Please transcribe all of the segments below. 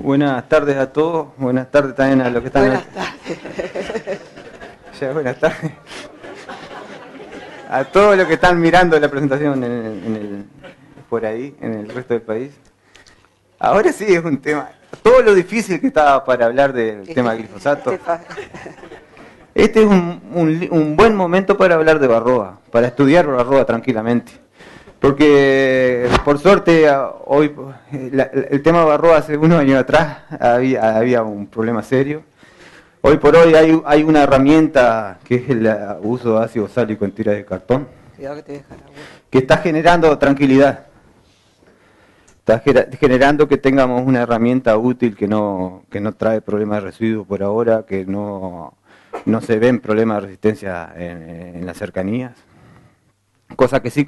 Buenas tardes a todos, buenas tardes también a los que están... Buenas tardes. Ya, buenas tardes. A todos los que están mirando la presentación por ahí, en el resto del país. Ahora sí es un tema, todo lo difícil que estaba para hablar del tema del glifosato. Este es un buen momento para hablar de Barroa, para estudiar Barroa tranquilamente. Porque por suerte hoy el tema de Barroa hace unos años atrás había un problema serio. Hoy por hoy hay una herramienta que es el uso de ácido sálico en tiras de cartón, que está generando tranquilidad. Está generando que tengamos una herramienta útil que no trae problemas de residuos por ahora, que no se ven problemas de resistencia en las cercanías. Cosa que sí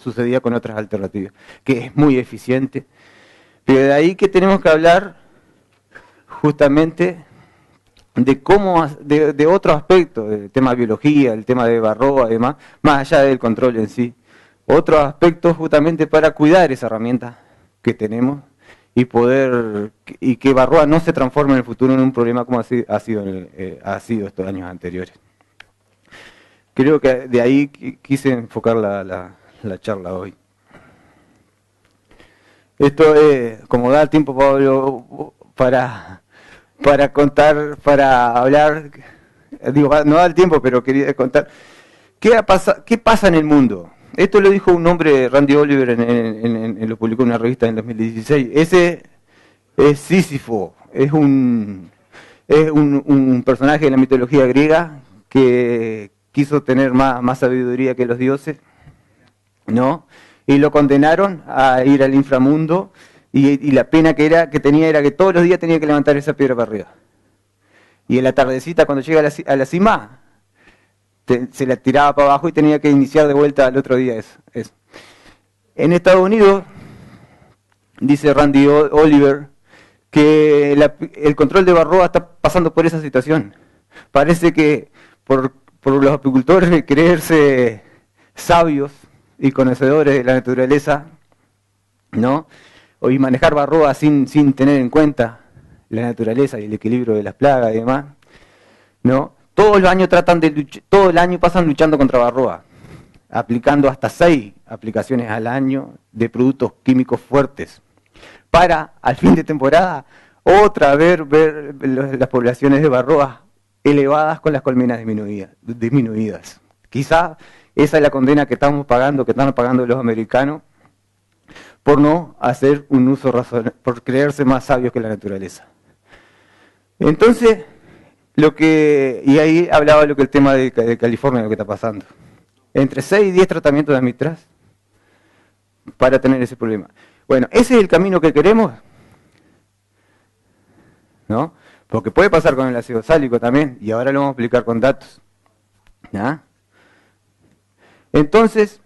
sucedía con otras alternativas, que es muy eficiente. Pero de ahí que tenemos que hablar justamente de cómo, de otro aspecto, del tema de biología, el tema de Barroa, además, más allá del control en sí. Otros aspectos justamente para cuidar esa herramienta que tenemos y que Barroa no se transforme en el futuro en un problema como ha sido estos años anteriores. Creo que de ahí quise enfocar la charla hoy. Esto es, como da el tiempo, Pablo, para contar, para hablar, digo, no da el tiempo, pero quería contar, ¿qué pasa en el mundo? Esto lo dijo un hombre, Randy Oliver, lo publicó en una revista en 2016. Ese es Sísifo, es un personaje de la mitología griega que quiso tener más sabiduría que los dioses, ¿no? Y lo condenaron a ir al inframundo y la pena que tenía era que todos los días tenía que levantar esa piedra para arriba. Y en la tardecita, cuando llega a la cima, se la tiraba para abajo y tenía que iniciar de vuelta al otro día eso. En Estados Unidos, dice Randy Oliver, que el control de Barroa está pasando por esa situación. Parece que por los apicultores de creerse sabios y conocedores de la naturaleza, ¿no? Y manejar Barroa sin tener en cuenta la naturaleza y el equilibrio de las plagas y demás, ¿no? Todo el año pasan luchando contra Barroa, aplicando hasta 6 aplicaciones al año de productos químicos fuertes, para al fin de temporada otra vez ver las poblaciones de Barroa elevadas con las colmenas disminuidas. Quizá esa es la condena que están pagando los americanos por no hacer un uso razonable, por creerse más sabios que la naturaleza. Entonces, y ahí hablaba el tema de California, lo que está pasando. Entre 6 y 10 tratamientos de amitraz para tener ese problema. Bueno, ese es el camino que queremos, ¿no? Porque puede pasar con el ácido sálico también, y ahora lo vamos a explicar con datos. ¿Ya? Entonces,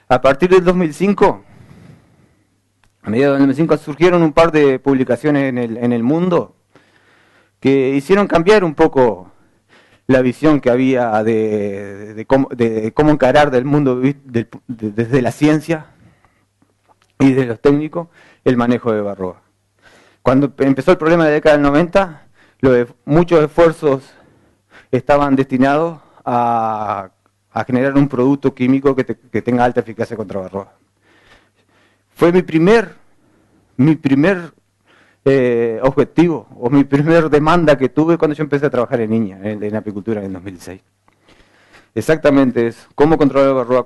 a partir del 2005, a mediados del 2005 surgieron un par de publicaciones en el mundo que hicieron cambiar un poco la visión que había de cómo encarar del mundo desde la ciencia y desde los técnicos el manejo de Barroa. Cuando empezó el problema de la década del 90, muchos esfuerzos estaban destinados a generar un producto químico que tenga alta eficacia contra Barroa. Fue mi primer objetivo, o mi primer demanda que tuve cuando yo empecé a trabajar en apicultura en el 2006. Exactamente es cómo controlar Barroa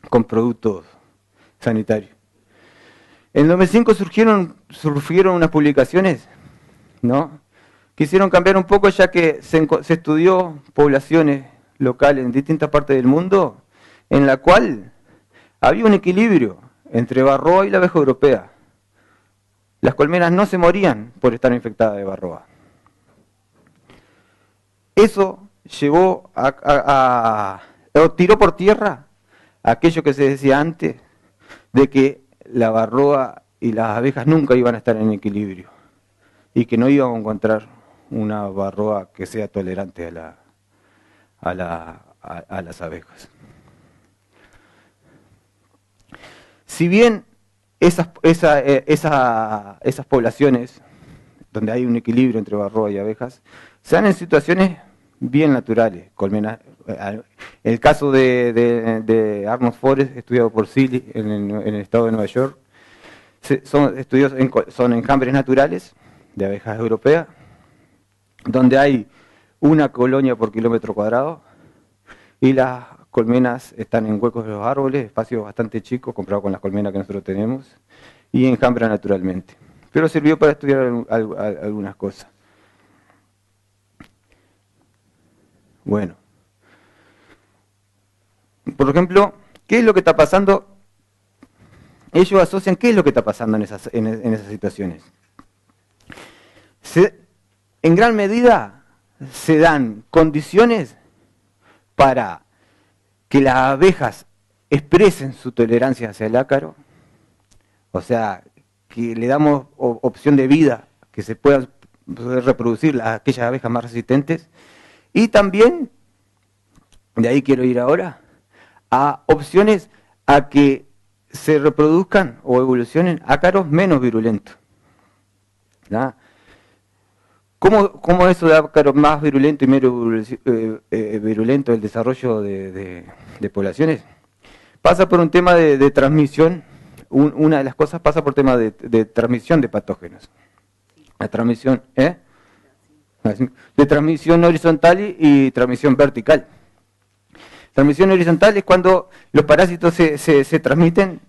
con productos sanitarios. En 2005 surgieron unas publicaciones, ¿no?, que hicieron cambiar un poco, ya que se estudió poblaciones locales en distintas partes del mundo, en la cual había un equilibrio entre Barroa y la abeja europea. Las colmenas no se morían por estar infectadas de Barroa. Eso llevó o tiró por tierra aquello que se decía antes, de que la Barroa y las abejas nunca iban a estar en equilibrio, y que no íbamos a encontrar una Barroa que sea tolerante a las abejas. Si bien esas poblaciones donde hay un equilibrio entre barroa y abejas, se dan en situaciones bien naturales. Colmenas, el caso de Arnold Forest, estudiado por Seeley en el estado de Nueva York, son enjambres naturales de abejas europeas, donde hay una colonia por kilómetro cuadrado y las colmenas están en huecos de los árboles, espacios bastante chicos comparado con las colmenas que nosotros tenemos, y enjambran naturalmente. Pero sirvió para estudiar algunas cosas. Bueno, por ejemplo, ¿qué es lo que está pasando? Ellos asocian qué es lo que está pasando en esas situaciones. En gran medida se dan condiciones para que las abejas expresen su tolerancia hacia el ácaro, o sea, que le damos opción de vida, que se puedan reproducir aquellas abejas más resistentes, y también, de ahí quiero ir ahora, a opciones a que se reproduzcan o evolucionen ácaros menos virulentos. ¿Ya? ¿Cómo eso de ácaros más virulentos y menos virulento el desarrollo de poblaciones? Pasa por un tema de transmisión, una de las cosas pasa por tema de transmisión de patógenos. La transmisión, de transmisión horizontal y transmisión vertical. Transmisión horizontal es cuando los parásitos se transmiten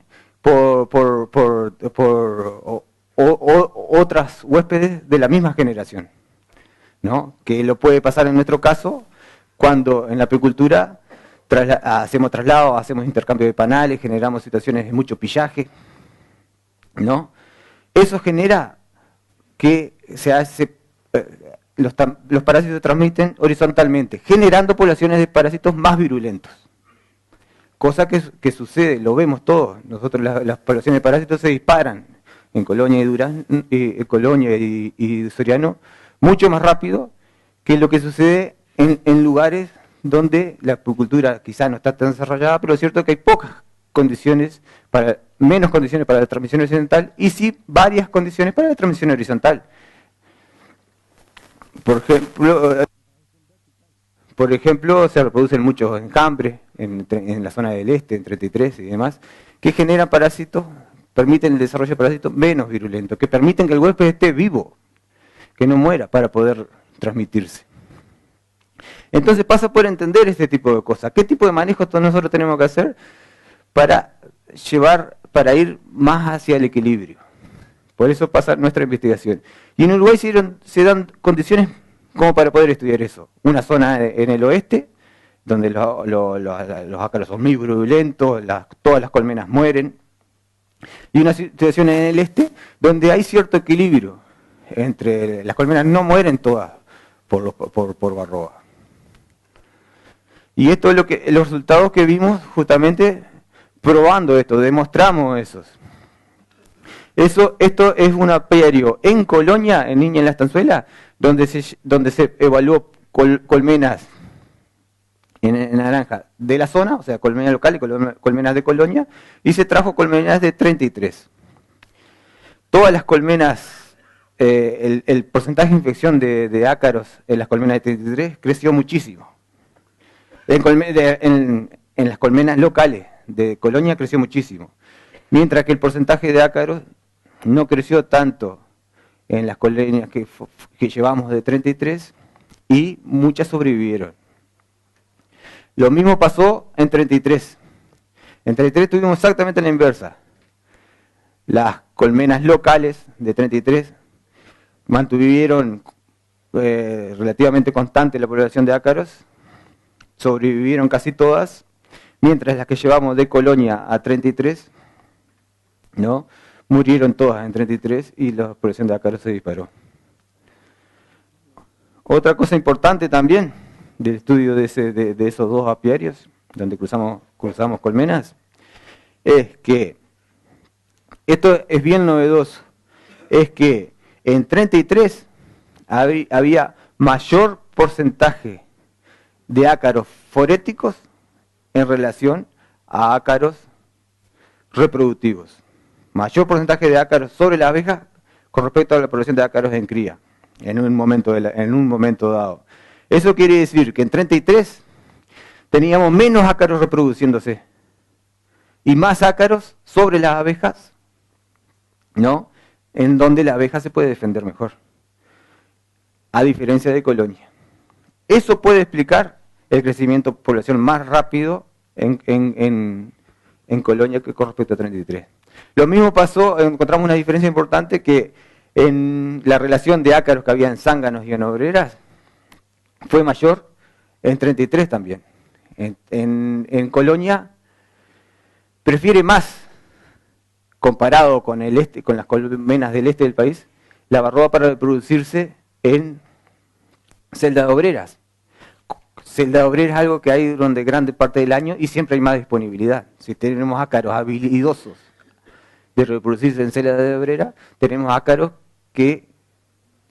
por otras huéspedes de la misma generación, ¿no? Que lo puede pasar en nuestro caso cuando en la apicultura hacemos traslados, hacemos intercambio de panales, generamos situaciones de mucho pillaje, ¿no? Eso genera que los parásitos se transmiten horizontalmente, generando poblaciones de parásitos más virulentos. Cosa que sucede, lo vemos todos. Nosotros las poblaciones de parásitos se disparan en Colonia y Soriano mucho más rápido que lo que sucede en lugares donde la apicultura quizá no está tan desarrollada, pero es cierto que hay menos condiciones para la transmisión horizontal y sí varias condiciones para la transmisión horizontal. Por ejemplo, se reproducen muchos enjambres en la zona del este, en 33 y demás, que generan parásitos, permiten el desarrollo de parásitos menos virulentos, que permiten que el huésped esté vivo, que no muera para poder transmitirse. Entonces pasa por entender este tipo de cosas. ¿Qué tipo de manejo nosotros tenemos que hacer para ir más hacia el equilibrio? Por eso pasa nuestra investigación. Y en Uruguay se dan condiciones como para poder estudiar eso. Una zona en el oeste, donde los ácaros son muy virulentos, todas las colmenas mueren. Y una situación en el este, donde hay cierto equilibrio. Las colmenas no mueren todas por barroa. Y esto es los resultados que vimos justamente probando esto, demostramos esos. Esto es un apiario en Colonia, en Niña en la Estanzuela, donde se evaluó colmenas en naranja de la zona, o sea, colmenas locales, colmenas de Colonia, y se trajo colmenas de 33. Todas las colmenas, el porcentaje de infección de ácaros en las colmenas de 33 creció muchísimo. En las colmenas locales de Colonia creció muchísimo, mientras que el porcentaje de ácaros no creció tanto en las colonias que llevamos de 33 y muchas sobrevivieron. Lo mismo pasó en 33. En 33 tuvimos exactamente la inversa. Las colmenas locales de 33 mantuvieron relativamente constante la población de ácaros, sobrevivieron casi todas, mientras las que llevamos de Colonia a 33, ¿no?, murieron todas en 33 y la población de ácaros se disparó. Otra cosa importante también del estudio de esos dos apiarios, donde cruzamos colmenas, es que, esto es bien novedoso, es que en 33 había mayor porcentaje de ácaros foréticos en relación a ácaros reproductivos. mayor porcentaje de ácaros sobre las abejas con respecto a la población de ácaros en cría, en un momento dado. Eso quiere decir que en 33 teníamos menos ácaros reproduciéndose y más ácaros sobre las abejas, ¿no? En donde la abeja se puede defender mejor, a diferencia de colonia. Eso puede explicar el crecimiento de población más rápido en colonia que con respecto a 33. Lo mismo pasó, encontramos una diferencia importante que en la relación de ácaros que había en zánganos y en obreras fue mayor en 33 también. En colonia prefiere más, comparado con el este, con las colmenas del este del país, la barroa para reproducirse en celdas obreras. Celda obrera es algo que hay durante grande parte del año y siempre hay más disponibilidad. Si tenemos ácaros habilidosos de reproducirse en celda de obrera, tenemos ácaros que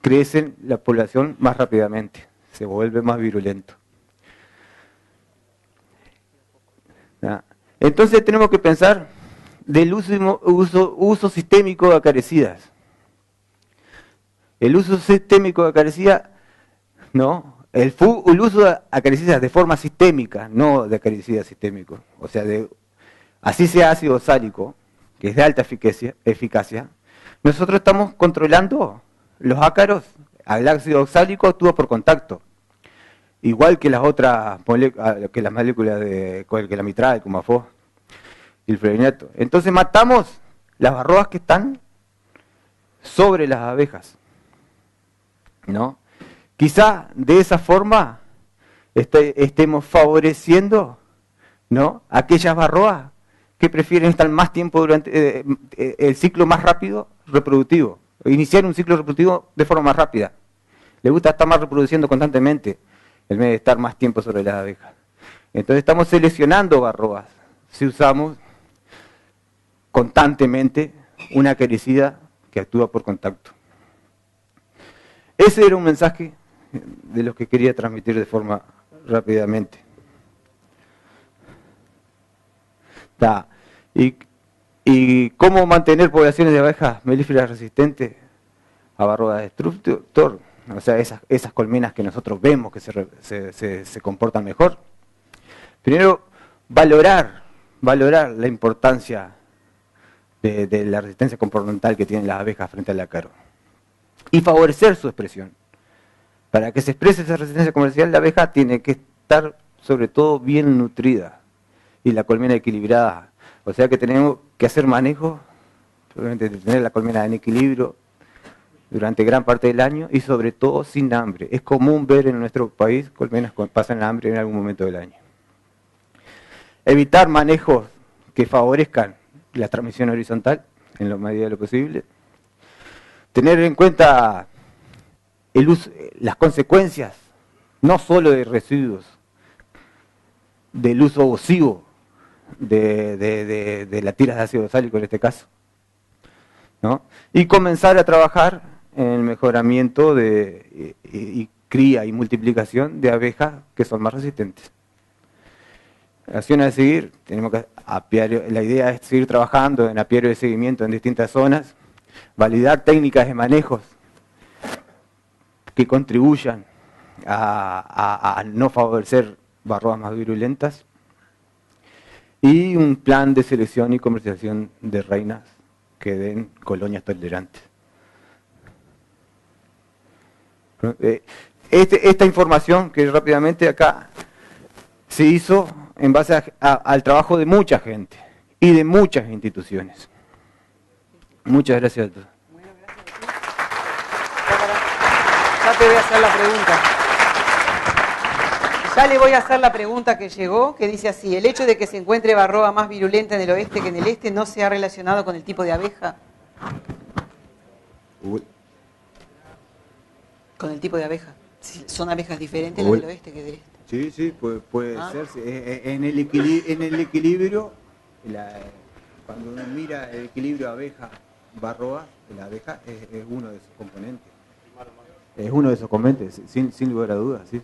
crecen la población más rápidamente, se vuelve más virulento. Entonces tenemos que pensar del uso sistémico de acaricidas. El uso sistémico de acaricidas, ¿no? El uso de acaricidas de forma sistémica, no de acaricidas sistémicos. O sea, así sea ácido oxálico, que es de alta eficacia, nosotros estamos controlando los ácaros. El ácido oxálico actúa por contacto, igual que las otras que las moléculas que la mitral, el cumafos y el florinato. Entonces matamos las barroas que están sobre las abejas, ¿no? Quizá de esa forma estemos favoreciendo, ¿no?, aquellas barroas que prefieren estar más tiempo durante el ciclo más rápido reproductivo, iniciar un ciclo reproductivo de forma más rápida. Le gusta estar más reproduciendo constantemente en vez de estar más tiempo sobre las abejas. Entonces estamos seleccionando barroas si usamos constantemente una acaricida que actúa por contacto. Ese era un mensaje de los que quería transmitir de forma rápidamente. Y cómo mantener poblaciones de abejas melíferas resistentes a barroa destructor, o sea, esas colmenas que nosotros vemos que se comportan mejor. Primero, valorar la importancia de la resistencia comportamental que tienen las abejas frente al ácaro y favorecer su expresión. Para que se exprese esa resistencia comercial, la abeja tiene que estar sobre todo bien nutrida y la colmena equilibrada. O sea que tenemos que hacer manejo, probablemente de tener la colmena en equilibrio durante gran parte del año y sobre todo sin hambre. Es común ver en nuestro país colmenas que pasan hambre en algún momento del año. Evitar manejos que favorezcan la transmisión horizontal en la medida de lo posible. Tener en cuenta las consecuencias, no solo de residuos, del uso abusivo de las tiras de ácido oxálico en este caso, ¿no? Y comenzar a trabajar en el mejoramiento y cría y multiplicación de abejas que son más resistentes. Acciones a seguir, la idea es seguir trabajando en apiario de seguimiento en distintas zonas, validar técnicas de manejos que contribuyan a no favorecer barroas más virulentas y un plan de selección y comercialización de reinas que den colonias tolerantes. Esta información que rápidamente acá se hizo en base al trabajo de mucha gente y de muchas instituciones. Muchas gracias a todos. Bueno, gracias a ti. Ya te voy a hacer la pregunta. Ya le voy a hacer la pregunta que llegó, que dice así: ¿el hecho de que se encuentre barroa más virulenta en el oeste que en el este no se ha relacionado con el tipo de abeja? Con el tipo de abeja. ¿Son abejas diferentes las del oeste que del este? Sí, puede ser. En el equilibrio, cuando uno mira el equilibrio abeja-barroa, la abeja es uno de sus componentes. Es uno de esos componentes, sin lugar a dudas. Sí.